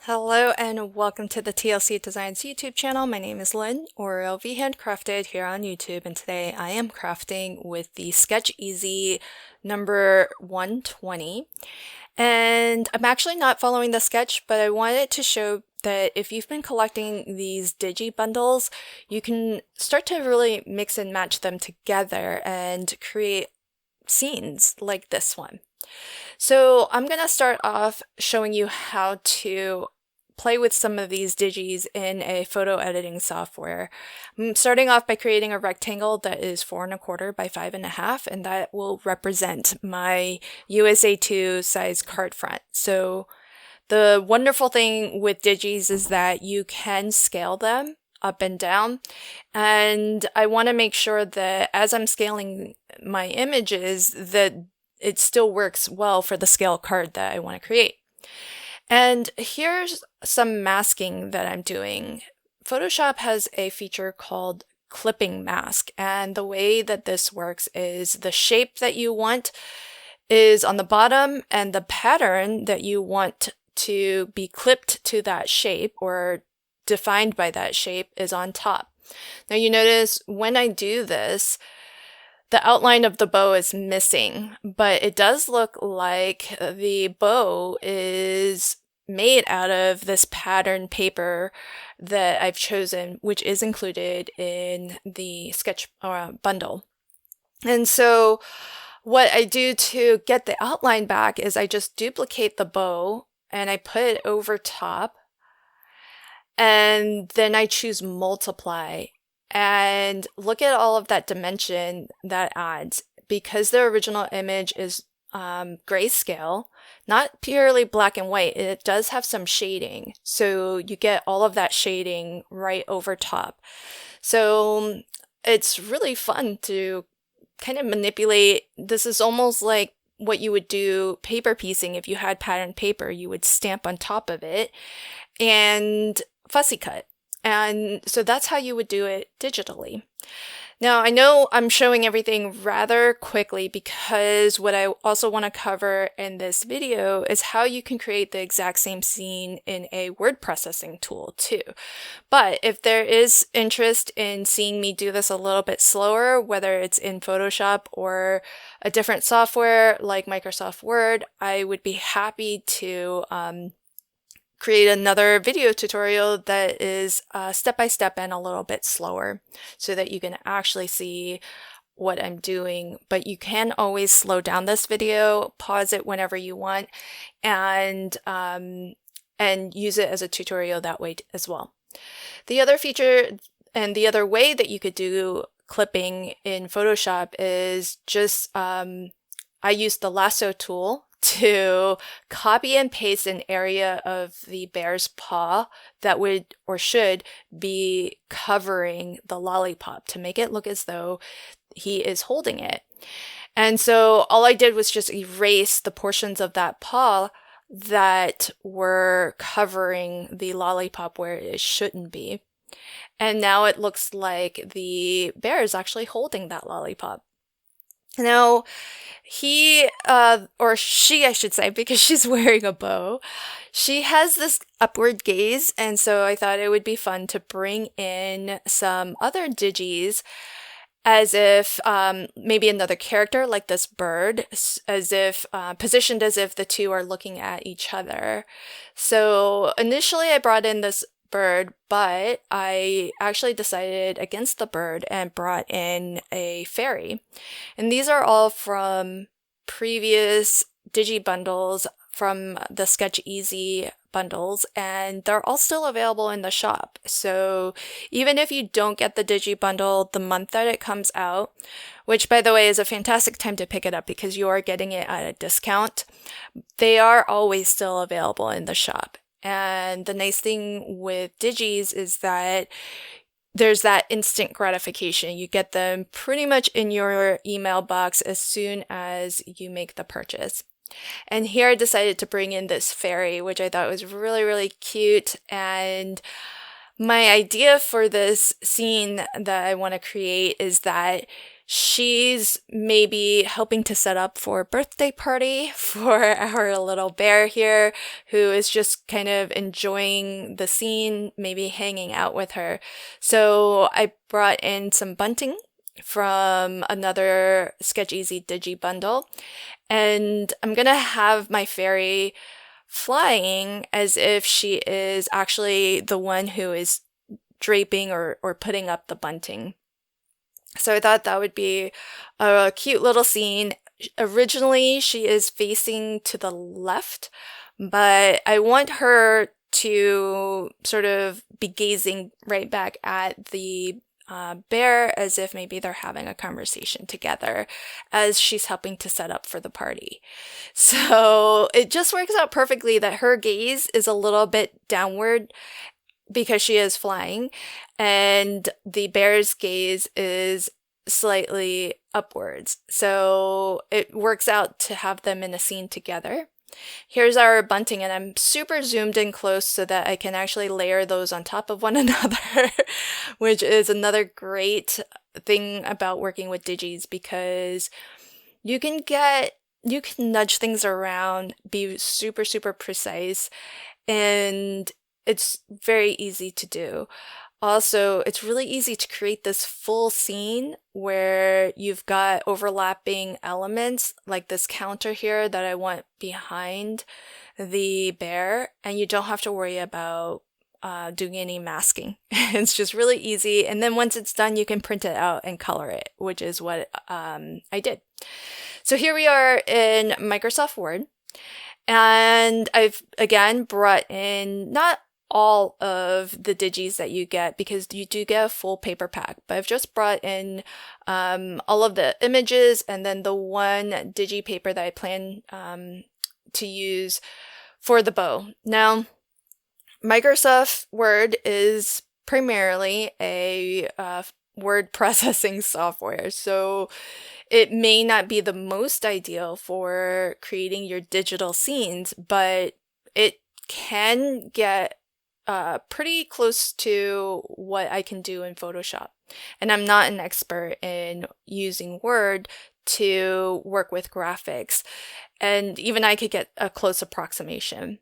Hello and welcome to the TLC Designs YouTube channel. My name is Lynn, or LV Handcrafted here on YouTube, and today I am crafting with the Sketch Easy number 120. And I'm actually not following the sketch, but I wanted to show that if you've been collecting these digi bundles, you can start to really mix and match them together and create scenes like this one. So I'm going to start off showing you how to play with some of these digis in a photo editing software. I'm starting off by creating a rectangle that is 4¼ by 5½, and that will represent my USA2 size card front. So the wonderful thing with digis is that you can scale them up and down, and I want to make sure that as I'm scaling my images that it still works well for the scale card that I want to create. And here's some masking that I'm doing. Photoshop has a feature called clipping mask, and the way that this works is the shape that you want is on the bottom and the pattern that you want to be clipped to that shape or defined by that shape is on top. Now you notice when I do this, the outline of the bow is missing, but it does look like the bow is made out of this pattern paper that I've chosen, which is included in the sketch bundle. And so what I do to get the outline back is I just duplicate the bow and I put it over top, and then I choose multiply. And look at all of that dimension that adds. Because the original image is grayscale, not purely black and white, it does have some shading. So you get all of that shading right over top. So it's really fun to kind of manipulate. This is almost like what you would do paper piecing. If you had patterned paper, you would stamp on top of it and fussy cut. And so that's how you would do it digitally. Now, I know I'm showing everything rather quickly because what I also want to cover in this video is how you can create the exact same scene in a word processing tool too. But if there is interest in seeing me do this a little bit slower, whether it's in Photoshop or a different software like Microsoft Word, I would be happy to create another video tutorial that is step-by-step and a little bit slower so that you can actually see what I'm doing. But you can always slow down this video, pause it whenever you want, and use it as a tutorial that way as well. The other feature and the other way that you could do clipping in Photoshop is just I use the lasso tool to copy and paste an area of the bear's paw that would or should be covering the lollipop to make it look as though he is holding it. And so all I did was just erase the portions of that paw that were covering the lollipop where it shouldn't be. And now it looks like the bear is actually holding that lollipop. Now, he, or she, I should say, because she's wearing a bow, she has this upward gaze, and so I thought it would be fun to bring in some other digis as if maybe another character like this bird, as if positioned as if the two are looking at each other. So initially I brought in this bird, but I actually decided against the bird and brought in a fairy. And these are all from previous digi bundles from the Sketch Easy bundles, and they're all still available in the shop. So even if you don't get the digi bundle the month that it comes out, which by the way is a fantastic time to pick it up because you are getting it at a discount, they are always still available in the shop. And the nice thing with digis is that there's that instant gratification. You get them pretty much in your email box as soon as you make the purchase. And here I decided to bring in this fairy, which I thought was really, really cute. And my idea for this scene that I want to create is that She's maybe helping to set up for a birthday party for our little bear here, who is just kind of enjoying the scene, maybe hanging out with her. So I brought in some bunting from another Sketch Easy Digi bundle, and I'm gonna have my fairy flying as if she is actually the one who is draping or putting up the bunting. So I thought that would be a cute little scene. Originally, she is facing to the left, but I want her to sort of be gazing right back at the bear as if maybe they're having a conversation together as she's helping to set up for the party. So it just works out perfectly that her gaze is a little bit downward because she is flying, and the bear's gaze is slightly upwards. So it works out to have them in a scene together. Here's our bunting, and I'm super zoomed in close so that I can actually layer those on top of one another, which is another great thing about working with digis, because you can nudge things around, be super, super precise, and it's very easy to do. Also, it's really easy to create this full scene where you've got overlapping elements like this counter here that I want behind the bear, and you don't have to worry about doing any masking. It's just really easy, and then once it's done, you can print it out and color it, which is what I did. So here we are in Microsoft Word, and I've again brought in not all of the digis that you get, because you do get a full paper pack, but I've just brought in all of the images and then the one digi paper that I plan to use for the bow. Now, Microsoft Word is primarily a word processing software, so it may not be the most ideal for creating your digital scenes, but it can get pretty close to what I can do in Photoshop. And I'm not an expert in using Word to work with graphics, and even I could get a close approximation.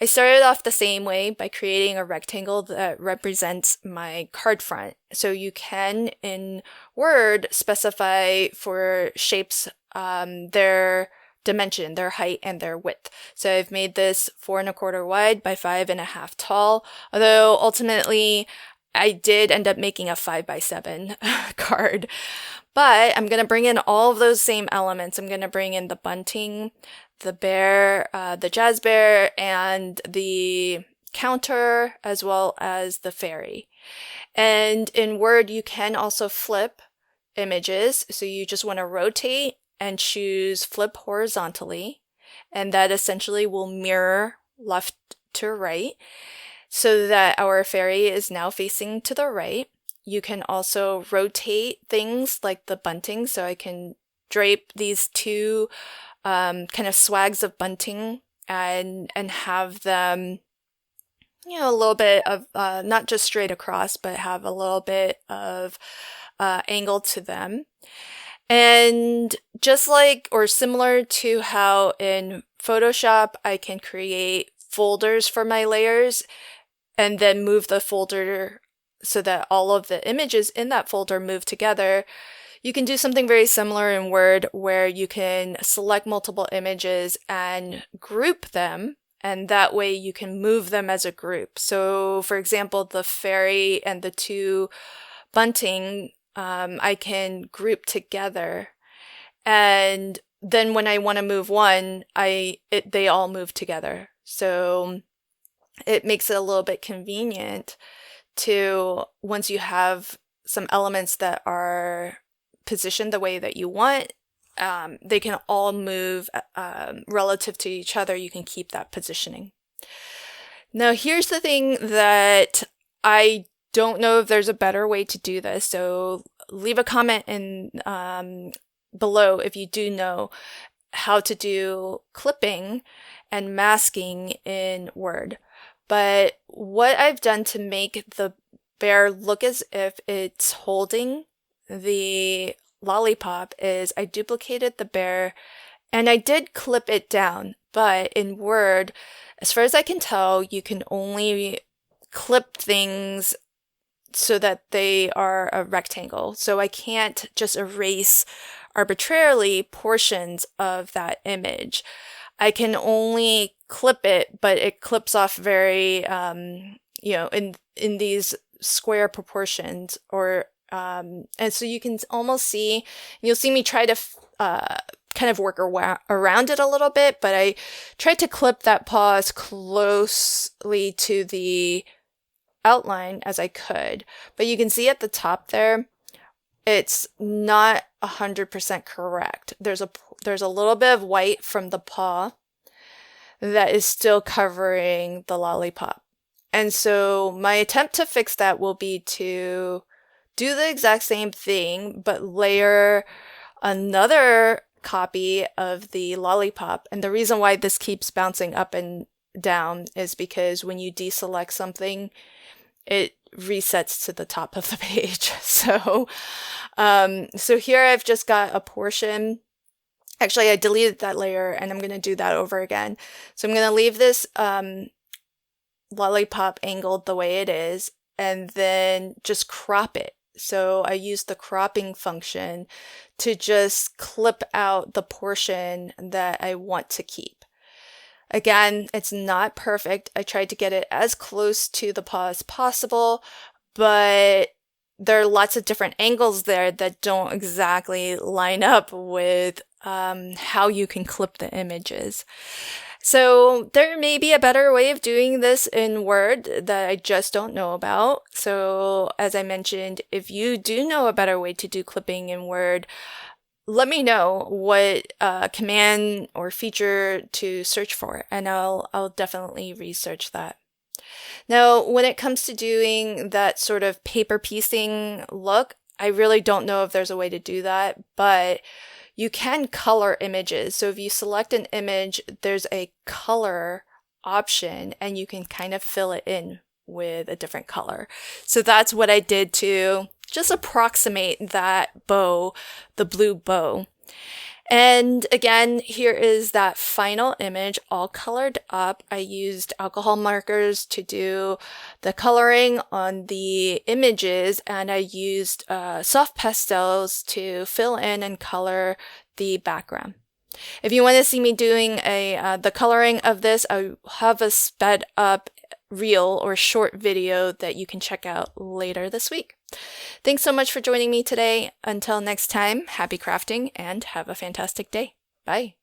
I started off the same way by creating a rectangle that represents my card front. So you can, in Word, specify for shapes their dimension, their height, and their width. So I've made this 4¼ wide by 5½ tall, although ultimately I did end up making a 5x7 card. But I'm going to bring in all of those same elements. I'm going to bring in the bunting, the bear, the jazz bear, and the counter, as well as the fairy. And in Word, you can also flip images. So you just want to rotate and choose flip horizontally, and that essentially will mirror left to right so that our fairy is now facing to the right. You can also rotate things like the bunting, so I can drape these two kind of swags of bunting and have them, a little bit of not just straight across, but have a little bit of angle to them. And just like, or similar to how in Photoshop I can create folders for my layers and then move the folder so that all of the images in that folder move together, you can do something very similar in Word, where you can select multiple images and group them, and that way you can move them as a group. So for example, the fairy and the two bunting, I can group together, and then when I want to move one, they all move together. So it makes it a little bit convenient to, once you have some elements that are positioned the way that you want, they can all move relative to each other. You can keep that positioning. Now, here's the thing that I don't know if there's a better way to do this, so leave a comment in below if you do know how to do clipping and masking in Word. But what I've done to make the bear look as if it's holding the lollipop is I duplicated the bear and I did clip it down, but in Word, as far as I can tell, you can only clip things so that they are a rectangle. So I can't just erase arbitrarily portions of that image. I can only clip it, but it clips off very, in these square proportions, or and so you can almost see. You'll see me try to kind of work around it a little bit, but I tried to clip that paw as closely to the outline as I could. But you can see at the top there, it's not 100% correct. There's a little bit of white from the paw that is still covering the lollipop. And so my attempt to fix that will be to do the exact same thing, but layer another copy of the lollipop. And the reason why this keeps bouncing up and down is because when you deselect something, it resets to the top of the page. So here I've just got a portion. Actually, I deleted that layer and I'm going to do that over again. So I'm going to leave this lollipop angled the way it is and then just crop it. So I used the cropping function to just clip out the portion that I want to keep. Again, it's not perfect. I tried to get it as close to the paw as possible, but there are lots of different angles there that don't exactly line up with how you can clip the images. So there may be a better way of doing this in Word that I just don't know about. So as I mentioned, if you do know a better way to do clipping in Word, let me know what command or feature to search for, and I'll definitely research that. Now, when it comes to doing that sort of paper piecing look, I really don't know if there's a way to do that, but you can color images. So if you select an image, there's a color option, and you can kind of fill it in with a different color. So that's what I did to just approximate that bow, the blue bow. And again, here is that final image all colored up. I used alcohol markers to do the coloring on the images, and I used soft pastels to fill in and color the background. If you want to see me doing the coloring of this, I have a sped up reel or short video that you can check out later this week. Thanks so much for joining me today. Until next time, happy crafting and have a fantastic day. Bye.